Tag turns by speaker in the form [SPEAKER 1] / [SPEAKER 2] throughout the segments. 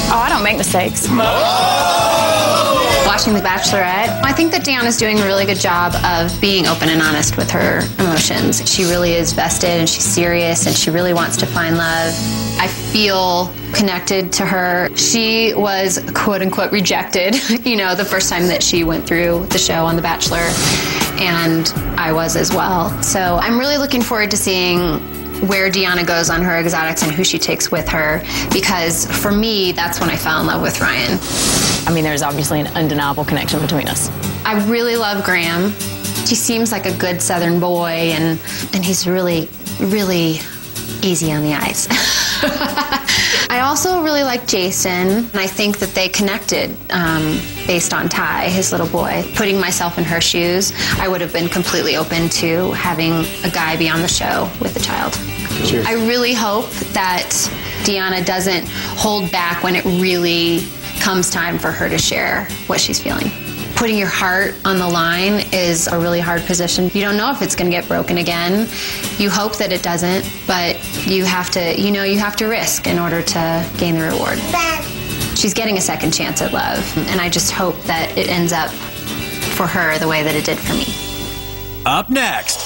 [SPEAKER 1] Oh, I don't make mistakes.
[SPEAKER 2] Watching The Bachelorette, I think that Deanna's doing a really good job of being open and honest with her emotions. She really is vested and she's serious and she really wants to find love. I feel connected to her. She was quote unquote rejected, the first time that she went through the show on The Bachelor, and I was as well. So I'm really looking forward to seeing where Deanna goes on her exotics and who she takes with her, because for me, that's when I fell in love with Ryan.
[SPEAKER 1] I mean, there's obviously an undeniable connection between us.
[SPEAKER 2] I really love Graham. He seems like a good Southern boy, and he's really, really easy on the eyes. I also really like Jason, and I think that they connected based on Ty, his little boy. Putting myself in her shoes, I would have been completely open to having a guy be on the show with a child. Sure. I really hope that Deanna doesn't hold back when it really comes time for her to share what she's feeling. Putting your heart on the line is a really hard position. You don't know if it's going to get broken again. You hope that it doesn't, but you have to risk in order to gain the reward. She's getting a second chance at love, and I just hope that it ends up for her the way that it did for me.
[SPEAKER 3] Up next,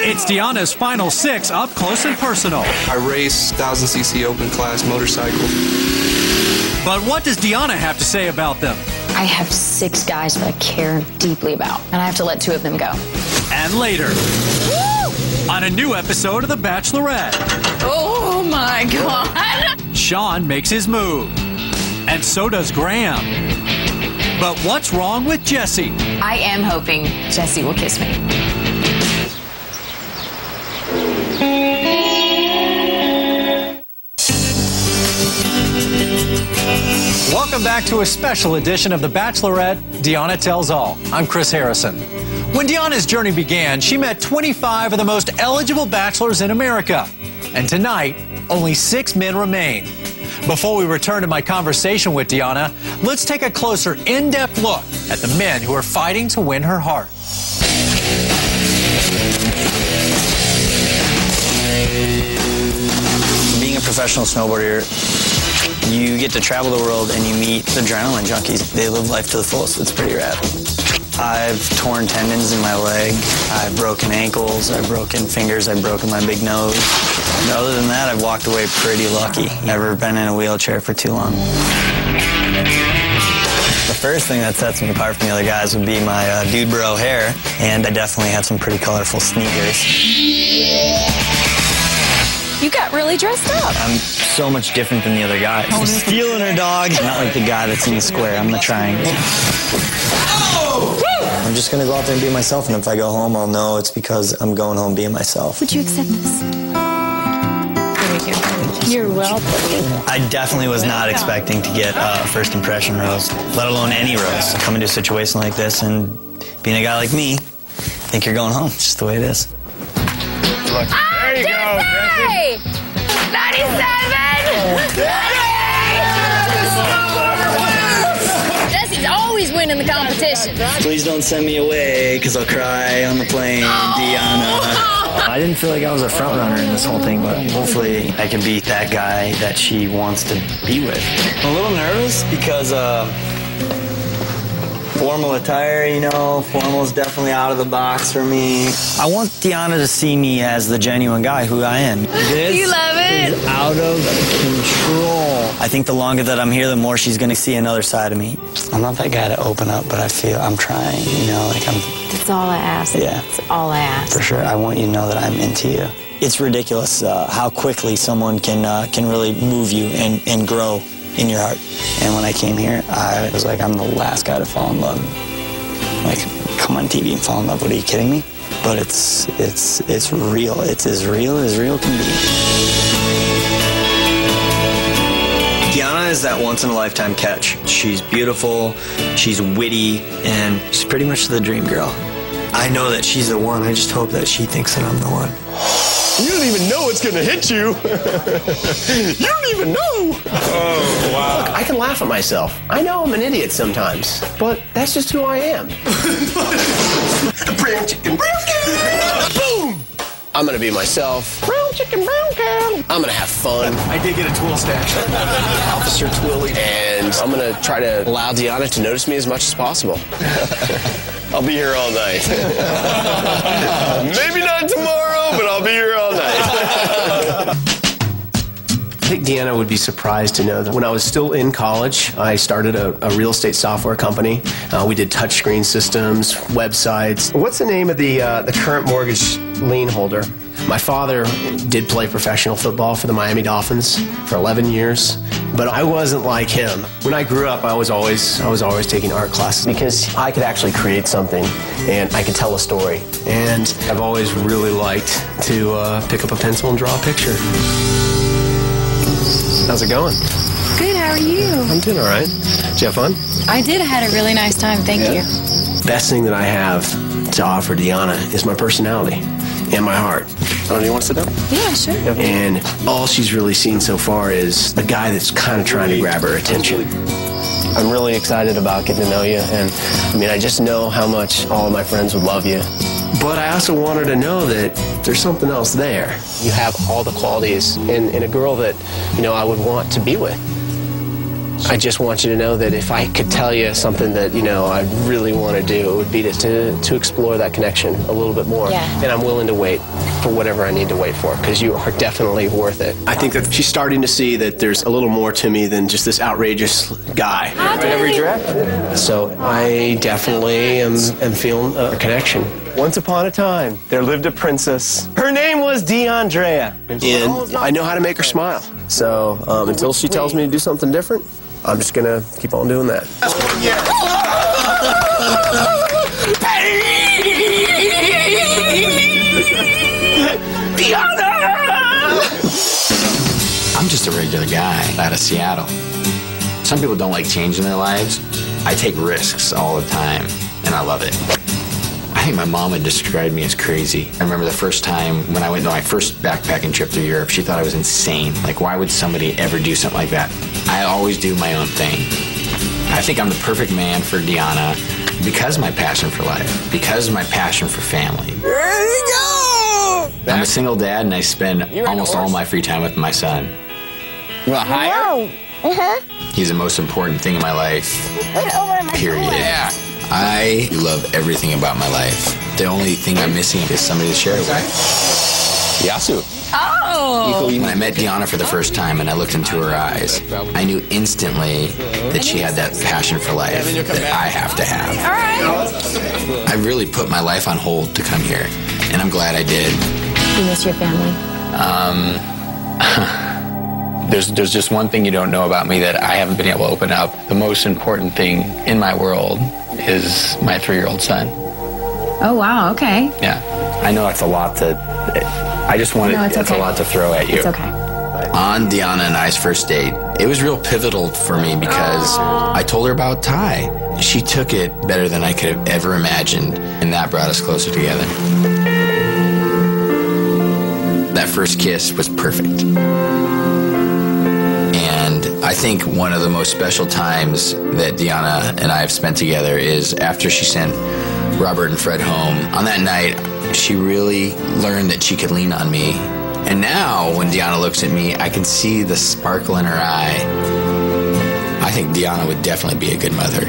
[SPEAKER 3] it's Deanna's final 6 up close and personal.
[SPEAKER 4] I race 1000cc open class motorcycle.
[SPEAKER 3] But what does Deanna have to say about them?
[SPEAKER 1] I have 6 guys that I care deeply about, and I have to let 2 of them go.
[SPEAKER 3] And later, on a new episode of The Bachelorette.
[SPEAKER 1] Oh my God!
[SPEAKER 3] Sean makes his move, and so does Graham. But what's wrong with Jesse?
[SPEAKER 1] I am hoping Jesse will kiss me.
[SPEAKER 3] Welcome back to a special edition of The Bachelorette, Deanna Tells All. I'm Chris Harrison. When Deanna's journey began, she met 25 of the most eligible bachelors in America. And tonight, only 6 men remain. Before we return to my conversation with Deanna, let's take a closer, in-depth look at the men who are fighting to win her heart.
[SPEAKER 5] Being a professional snowboarder, you get to travel the world and you meet adrenaline junkies. They live life to the fullest. It's pretty rad. I've torn tendons in my leg. I've broken ankles. I've broken fingers. I've broken my big nose. But other than that, I've walked away pretty lucky. Never been in a wheelchair for too long. The first thing that sets me apart from the other guys would be my dude bro hair, and I definitely have some pretty colorful sneakers.
[SPEAKER 1] You got really dressed up.
[SPEAKER 5] I'm so much different than the other guys. I'm stealing her dog. I'm not like the guy that's in the square. I'm the triangle. I'm just gonna go out there and be myself, and if I go home, I'll know it's because I'm going home being myself.
[SPEAKER 1] Would you accept this? You're welcome.
[SPEAKER 5] I definitely was not expecting to get a first impression rose, let alone any rose. Coming to a situation like this and being a guy like me, I think you're going home. It's just the way it is.
[SPEAKER 6] Look. There you go, Jesse.
[SPEAKER 1] 97! Jesse's always winning the competition.
[SPEAKER 5] Please don't send me away, because I'll cry on the plane, Deanna. I didn't feel like I was a front runner in this whole thing, but hopefully I can beat that guy that she wants to be with. I'm a little nervous because formal attire, formal is definitely out of the box for me. I want Deanna to see me as the genuine guy who I am. This
[SPEAKER 1] You love it?
[SPEAKER 5] is out of control. I think the longer that I'm here, the more she's gonna see another side of me. I'm not that guy to open up, but I feel I'm trying,
[SPEAKER 1] That's all I ask.
[SPEAKER 5] Yeah.
[SPEAKER 1] That's all I ask.
[SPEAKER 5] For sure. I want you to know that I'm into you. It's ridiculous how quickly someone can really move you and grow in your heart. And when I came here, I was like, I'm the last guy to fall in love. Like, come on TV and fall in love. What, are you kidding me? But it's real. It's as real can be. Deanna is that once-in-a-lifetime catch. She's beautiful, she's witty, and she's pretty much the dream girl. I know that she's the one. I just hope that she thinks that I'm the one.
[SPEAKER 6] You don't even know it's gonna hit you. You don't even know. Oh, wow. Look, I can laugh at myself. I know I'm an idiot sometimes, but that's just who I am. Brown chicken, brown chicken. Boom! I'm gonna be myself. Brown chicken, brown cow. I'm gonna have fun.
[SPEAKER 7] I did get a tool stash.
[SPEAKER 6] Officer Twilly. And I'm gonna try to allow Deanna to notice me as much as possible. I'll be here all night. Maybe not tomorrow, but I'll be here all night. I think Deanna would be surprised to know that when I was still in college, I started a real estate software company. We did touchscreen systems, websites. What's the name of the current mortgage lien holder? My father did play professional football for the Miami Dolphins for 11 years, but I wasn't like him. When I grew up, I was always taking art classes because I could actually create something and I could tell a story. And I've always really liked to pick up a pencil and draw a picture. How's it going?
[SPEAKER 8] Good, how are you?
[SPEAKER 6] I'm doing all right. Did you have fun?
[SPEAKER 8] I did. I had a really nice time. Thank you.
[SPEAKER 6] Best thing that I have to offer Deanna is my personality and my heart. Oh, do you want to sit down?
[SPEAKER 8] Yeah, sure.
[SPEAKER 6] And all she's really seen so far is a guy that's kind of trying to grab her attention. I'm really excited about getting to know you, and I mean, I just know how much all of my friends would love you. But I also want her to know that there's something else there. You have all the qualities in a girl that, you know, I would want to be with. I just want you to know that if I could tell you something that, you know, I really want to do, it would be to explore that connection a little bit more.
[SPEAKER 8] Yeah.
[SPEAKER 6] And I'm willing to wait for whatever I need to wait for, because you are definitely worth it. I think that she's starting to see that there's a little more to me than just this outrageous guy.
[SPEAKER 8] Every
[SPEAKER 6] draft. So I definitely am feeling a connection. Once upon a time, there lived a princess. Her name was DeAndrea. And I know how to make her smile. So until she tells me to do something different, I'm just gonna keep on doing that.
[SPEAKER 9] I'm just a regular guy out of Seattle. Some people don't like changing their lives. I take risks all the time, and I love it. I think my mom had described me as crazy. I remember the first time when I went on my first backpacking trip through Europe, she thought I was insane. Like, why would somebody ever do something like that? I always do my own thing. I think I'm the perfect man for Deanna because of my passion for life, because of my passion for family.
[SPEAKER 7] There you go!
[SPEAKER 9] I'm a single dad, and I spend almost all my free time with my son.
[SPEAKER 7] You want higher?
[SPEAKER 9] He's the most important thing in my life, period. Yeah. I love everything about my life. The only thing I'm missing is somebody to share it with.
[SPEAKER 7] Yasu.
[SPEAKER 8] Oh!
[SPEAKER 9] When I met Deanna for the first time and I looked into her eyes, I knew instantly that she had that passion for life that I have to have.
[SPEAKER 8] All right.
[SPEAKER 9] I really put my life on hold to come here, and I'm glad I did.
[SPEAKER 1] You miss your family?
[SPEAKER 9] There's just one thing you don't know about me that I haven't been able to open up. The most important thing in my world is my 3-year-old son.
[SPEAKER 1] Oh, wow, okay.
[SPEAKER 9] Yeah. I know it's a lot to... I just wanted...
[SPEAKER 1] No, it's okay.
[SPEAKER 9] a lot to throw at you.
[SPEAKER 1] It's okay.
[SPEAKER 9] On Deanna and I's first date, it was real pivotal for me because I told her about Ty. She took it better than I could have ever imagined, and that brought us closer together. That first kiss was perfect. And I think one of the most special times that Deanna and I have spent together is after she sent Robert and Fred home. On that night, she really learned that she could lean on me. And now, when Deanna looks at me, I can see the sparkle in her eye. I think Deanna would definitely be a good mother.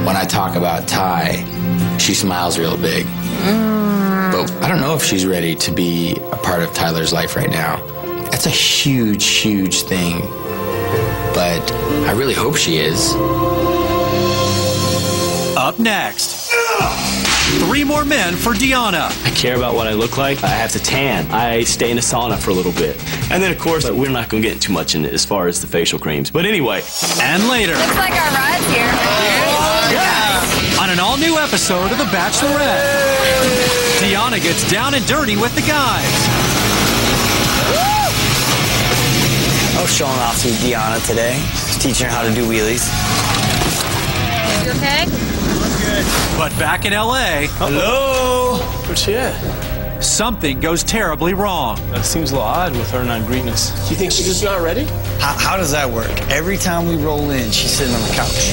[SPEAKER 9] When I talk about Ty, she smiles real big. But I don't know if she's ready to be a part of Tyler's life right now. That's a huge, huge thing. But I really hope she is.
[SPEAKER 3] Up next, 3 more men for Deanna.
[SPEAKER 10] I care about what I look like. I have to tan. I stay in a sauna for a little bit. And then, of course, we're not going to get too much in it as far as the facial creams. But anyway.
[SPEAKER 3] And later.
[SPEAKER 8] Looks like our ride's here.
[SPEAKER 3] On an all-new episode of The Bachelorette, Deanna gets down and dirty with the guys.
[SPEAKER 5] I was showing off to Deanna today. Just teaching her how to do wheelies.
[SPEAKER 8] You okay?
[SPEAKER 3] But back in L.A.,
[SPEAKER 10] Hello?
[SPEAKER 6] Where's she at?
[SPEAKER 3] something goes terribly wrong.
[SPEAKER 10] That seems a little odd with her not greeting us.
[SPEAKER 6] Do you think she's just not ready?
[SPEAKER 5] How does that work? Every time we roll in, she's sitting on the couch.